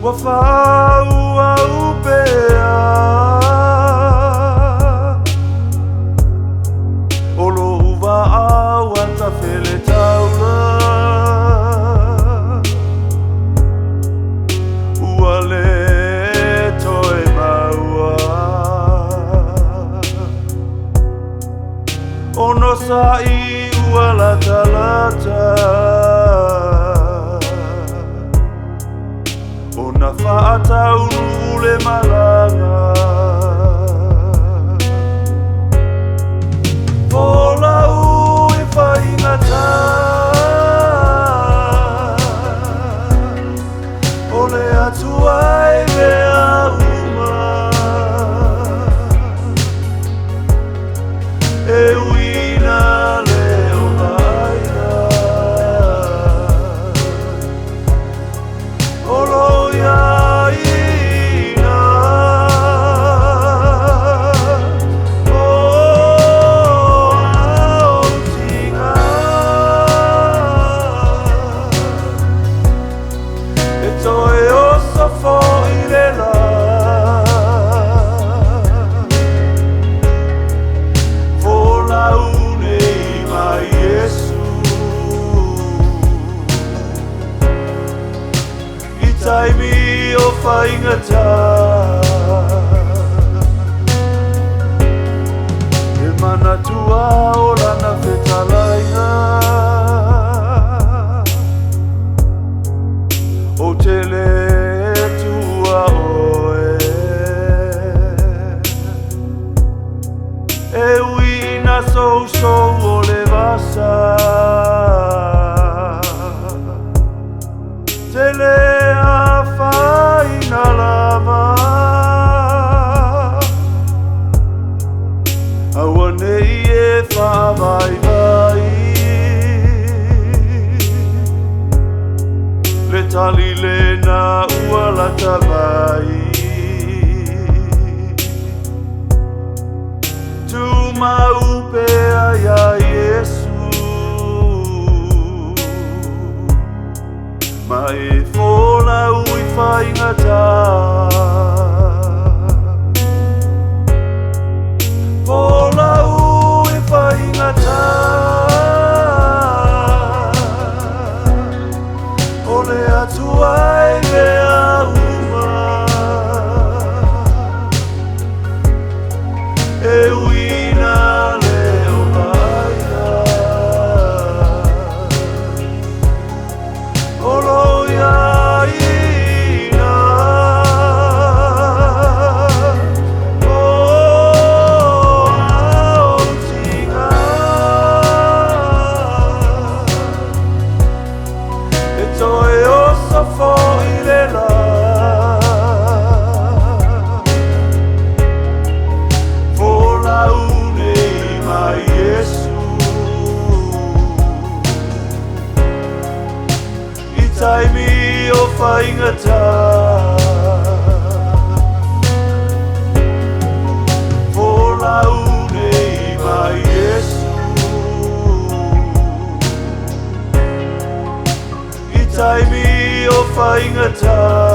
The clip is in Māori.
Wafau au pea Olo uva au anta fele taula Ua le toe maua Ono sai ua lata lata Ona whaatau le malanga Folau I Faigata Ole atua e mea uma E uina leo laina Olo Taimi o Faigata E mana tua o lana whetalainga O tele tua oe E uina sou o le vasa Tele na lava Aua nei e whawai vai Le tali le na ua lata vai Tu maupea ia Yesu Ma e Folau I Faigata Folau I Faigata Ole atua e mea uma E uina leo laina Olo Taimi o Faigata Folau nei mai Yesu I taimi o Faigata